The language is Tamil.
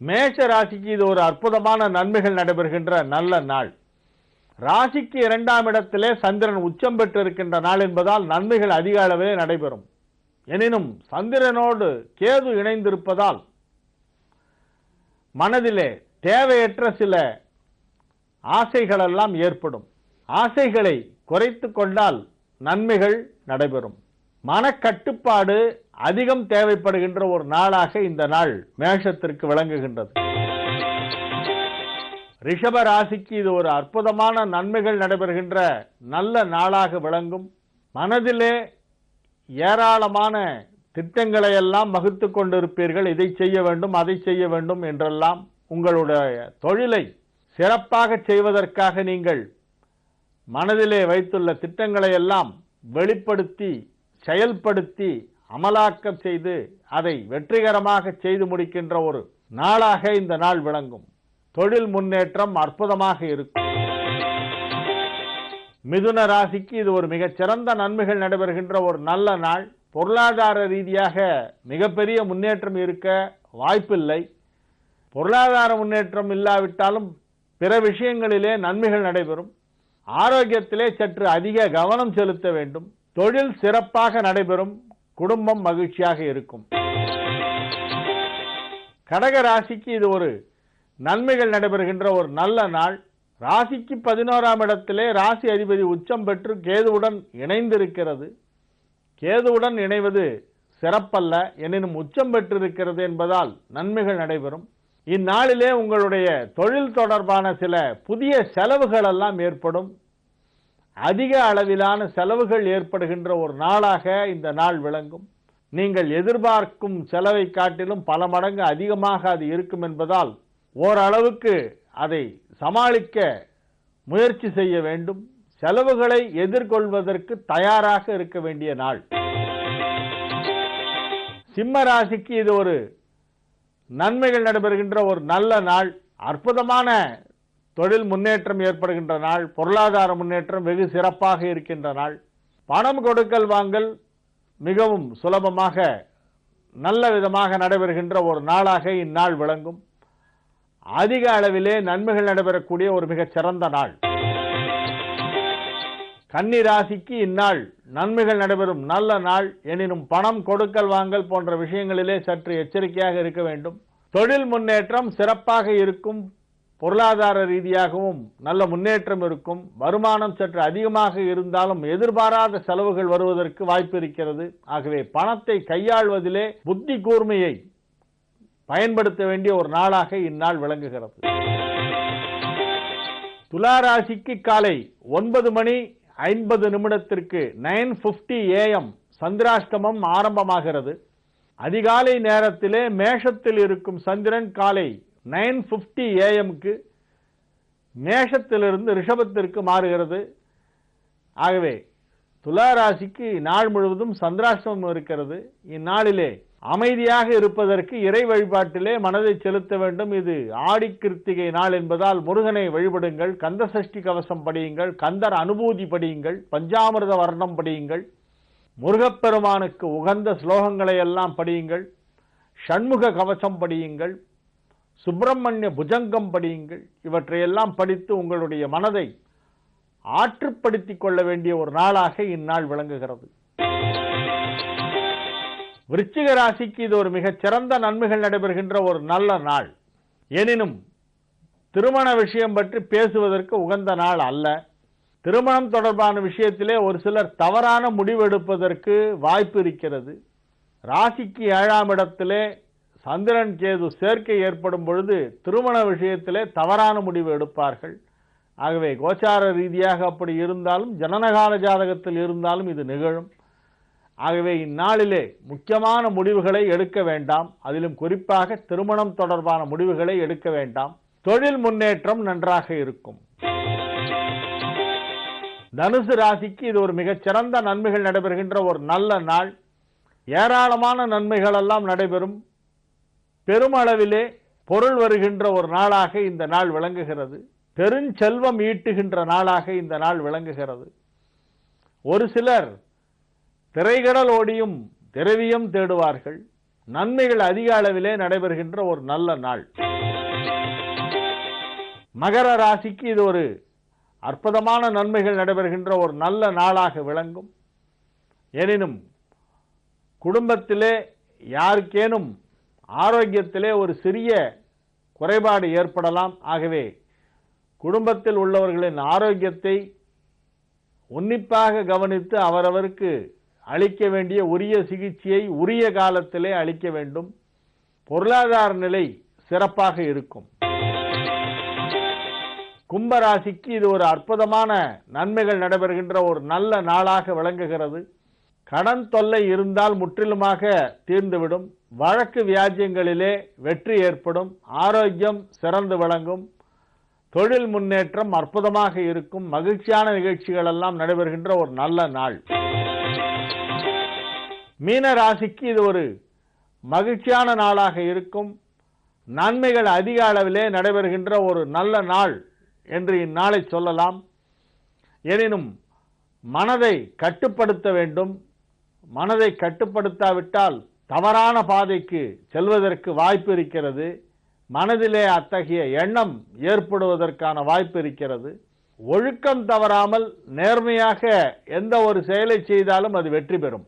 மேஷ ராசிக்கு இது ஒரு அற்புதமான நன்மைகள் நடைபெறுகின்ற நல்ல நாள். ராசிக்கு 2ஆம் இடத்திலே சந்திரன் உச்சம் பெற்று இருக்கின்ற நாள் என்பதால் நன்மைகள் அதிக அளவிலே நடைபெறும். எனினும் சந்திரனோடு கேது இணைந்திருப்பதால் மனதிலே தேவையற்ற சில ஆசைகளெல்லாம் ஏற்படும். ஆசைகளை குறைத்து கொண்டால் நன்மைகள் நடைபெறும். மனக்கட்டுப்பாடு அதிகம் தேவைப்படுகின்ற ஒரு நாளாக இந்த நாள் மேஷத்திற்கு விளங்குகின்றது. ரிஷப ராசிக்கு இது ஒரு அற்புதமான நன்மைகள் நடைபெறுகின்ற நல்ல நாளாக விளங்கும். மனதிலே ஏராளமான திட்டங்களை எல்லாம் வகுத்து கொண்டிருப்பீர்கள். இதை செய்ய வேண்டும், அதை செய்ய வேண்டும் என்றெல்லாம் உங்களுடைய தொழிலை சிறப்பாக செய்வதற்காக நீங்கள் மனதிலே வைத்துள்ள திட்டங்களை எல்லாம் வெளிப்படுத்தி செயல்படுத்தி அமலாக்கம் செய்து அதை வெற்றிகரமாக செய்து முடிக்கின்ற ஒரு நாளாக இந்த நாள் விளங்கும். தொழில் முன்னேற்றம் அற்புதமாக இருக்கும். மிதுன ராசிக்கு இது ஒரு மிகச்சிறந்த நன்மைகள் நடைபெறுகின்ற ஒரு நல்ல நாள். பொருளாதார ரீதியாக மிகப்பெரிய முன்னேற்றம் இருக்க வாய்ப்பில்லை. பொருளாதார முன்னேற்றம் இல்லாவிட்டாலும் பிற விஷயங்களிலே நன்மைகள் நடைபெறும். ஆரோக்கியத்திலே சற்று அதிக கவனம் செலுத்த வேண்டும். தொழில் சிறப்பாக நடைபெறும். குடும்பம் மகிழ்ச்சியாக இருக்கும். கடக ராசிக்கு இது ஒரு நன்மைகள் நடைபெறுகின்ற ஒரு நல்ல நாள். ராசிக்கு 11ஆம் இடத்திலே ராசி அதிபதி உச்சம் பெற்று கேதுவுடன் இணைந்திருக்கிறது. கேதுவுடன் இணைவது சிறப்பல்ல, எனினும் உச்சம் பெற்றிருக்கிறது என்பதால் நன்மைகள் நடைபெறும். இந்நாளிலே உங்களுடைய தொழில் தொடர்பான சில புதிய செலவுகள் எல்லாம் ஏற்படும். அதிக அளவிலான செலவுகள் ஏற்படுகின்ற ஒரு நாளாக இந்த நாள் விளங்கும். நீங்கள் எதிர்பார்க்கும் செலவை காட்டிலும் பல மடங்கு அதிகமாக அது இருக்கும் என்பதால் ஓரளவுக்கு அதை சமாளிக்க முயற்சி செய்ய வேண்டும். செலவுகளை எதிர்கொள்வதற்கு தயாராக இருக்க வேண்டிய நாள். சிம்ம ராசிக்கு இது ஒரு நன்மைகள் நடைபெறுகின்ற ஒரு நல்ல நாள். அற்புதமான தொழில் முன்னேற்றம் ஏற்படுகின்ற நாள். பொருளாதார முன்னேற்றம் வெகு சிறப்பாக இருக்கின்ற நாள். பணம் கொடுக்கல் வாங்கல் மிகவும் சுலபமாக நல்ல விதமாக நடைபெறுகின்ற ஒரு நாளாக இந்நாள் விளங்கும். அதிக அளவிலே நன்மைகள் நடைபெறக்கூடிய ஒரு மிகச் சிறந்த நாள். கன்னி ராசிக்கு இந்நாள் நன்மைகள் நடைபெறும் நல்ல நாள். எனினும் பணம் கொடுக்கல் வாங்கல் போன்ற விஷயங்களிலே சற்று எச்சரிக்கையாக இருக்க வேண்டும். தொழில் முன்னேற்றம் சிறப்பாக இருக்கும். பொருளாதார ரீதியாகவும் நல்ல முன்னேற்றம் இருக்கும். வருமானம் சற்று அதிகமாக இருந்தாலும் எதிர்பாராத செலவுகள் வருவதற்கு வாய்ப்பு இருக்கிறது. ஆகவே பணத்தை கையாள்வதிலே புத்தி கூர்மையை பயன்படுத்த வேண்டிய ஒரு நாளாக இந்நாள் விளங்குகிறது. துலா ராசிக்கு காலை 9:50 9:50 AM சந்திராஷ்டமம் ஆரம்பமாகிறது. அதிகாலை நேரத்திலே மேஷத்தில் இருக்கும் சந்திரன் காலை 9:50 AM மேஷத்திலிருந்து ரிஷபத்திற்கு மாறுகிறது. ஆகவே துலா ராசிக்கு நாள் முழுவதும் சந்திராஷ்டமம் இருக்கிறது. இந்நாளிலே அமைதியாக இருப்பதற்கு இறை வழிபாட்டிலே மனதை செலுத்த வேண்டும். இது ஆடி கிருத்திகை நாள் என்பதால் முருகனை வழிபடுங்கள். கந்த சஷ்டி கவசம் படியுங்கள். கந்தர் அனுபூதி படியுங்கள். பஞ்சாமிர்த வர்ணம் படியுங்கள். முருகப்பெருமானுக்கு உகந்த ஸ்லோகங்களை எல்லாம் படியுங்கள். ஷண்முக கவசம் படியுங்கள். சுப்பிரமணிய புஜங்கம் படியுங்கள். இவற்றையெல்லாம் படித்து உங்களுடைய மனதை ஆற்றுப்படுத்திக் கொள்ள வேண்டிய ஒரு நாளாக இந்நாள் விளங்குகிறது. விருச்சிக ராசிக்கு இது ஒரு மிகச் சிறந்த நன்மைகள் நடைபெறுகின்ற ஒரு நல்ல நாள். எனினும் திருமண விஷயம் பற்றி பேசுவதற்கு உகந்த நாள் அல்ல. திருமணம் தொடர்பான விஷயத்திலே ஒரு சிலர் தவறான முடிவெடுப்பதற்கு வாய்ப்பு இருக்கிறது. ராசிக்கு 7ஆம் இடத்திலே சந்திரன் கேது சேர்க்கை ஏற்படும் பொழுது திருமண விஷயத்திலே தவறான முடிவு எடுப்பார்கள். ஆகவே கோச்சார ரீதியாக அப்படி இருந்தாலும் ஜனனகால ஜாதகத்தில் இருந்தாலும் இது நிகழும். ஆகவே இந்நாளிலே முக்கியமான முடிவுகளை எடுக்க வேண்டாம். அதிலும் குறிப்பாக திருமணம் தொடர்பான முடிவுகளை எடுக்க வேண்டாம். தொழில் முன்னேற்றம் நன்றாக இருக்கும். தனுசு ராசிக்கு இது ஒரு மிகச்சிறந்த நன்மைகள் நடைபெறுகின்ற ஒரு நல்ல நாள். ஏராளமான நன்மைகள் எல்லாம் நடைபெறும். பெருமளவிலே பொருள் வருகின்ற ஒரு நாளாக இந்த நாள் விளங்குகிறது. பெருஞ்செல்வம் ஈட்டுகின்ற நாளாக இந்த நாள் விளங்குகிறது. ஒரு சிலர் திரைகடல் ஓடியும் திரவியம் தேடுவார்கள். நன்மைகள் அதிக அளவிலே நடைபெறுகின்ற ஒரு நல்ல நாள். மகர ராசிக்கு இது ஒரு அற்புதமான நன்மைகள் நடைபெறுகின்ற ஒரு நல்ல நாளாக விளங்கும். எனினும் குடும்பத்திலே யாருக்கேனும் ஆரோக்கியத்திலே ஒரு சிறிய குறைபாடு ஏற்படலாம். ஆகவே குடும்பத்தில் உள்ளவர்களின் ஆரோக்கியத்தை உன்னிப்பாக கவனித்து அவரவருக்கு அளிக்க வேண்டிய உரிய சிகிச்சையை உரிய காலத்திலே அளிக்க வேண்டும். பொருளாதார நிலை சிறப்பாக இருக்கும். கும்பராசிக்கு இது ஒரு அற்புதமான நன்மைகள் நடைபெறுகின்ற ஒரு நல்ல நாளாக விளங்குகிறது. கடன் தொல்லை இருந்தால் முற்றிலுமாக தீர்ந்துவிடும். வழக்கு வியாஜ்யங்களிலே வெற்றி ஏற்படும். ஆரோக்கியம் சிறந்து விளங்கும். தொழில் முன்னேற்றம் அற்புதமாக இருக்கும். மகிழ்ச்சியான நிகழ்ச்சிகள் எல்லாம் நடைபெறுகின்ற ஒரு நல்ல நாள். மீன ராசிக்கு இது ஒரு மகிழ்ச்சியான நாளாக இருக்கும். நன்மைகள் அதிக அளவிலே நடைபெறுகின்ற ஒரு நல்ல நாள் என்று இந்நாளை சொல்லலாம். எனினும் மனதை கட்டுப்படுத்த வேண்டும். மனதை கட்டுப்படுத்தாவிட்டால் தவறான பாதைக்கு செல்வதற்கு வாய்ப்பு இருக்கிறது. மனதிலே அத்தகைய எண்ணம் ஏற்படுவதற்கான வாய்ப்பு இருக்கிறது. ஒழுக்கம் தவறாமல் நேர்மையாக எந்த ஒரு செயலை செய்தாலும் அது வெற்றி பெறும்.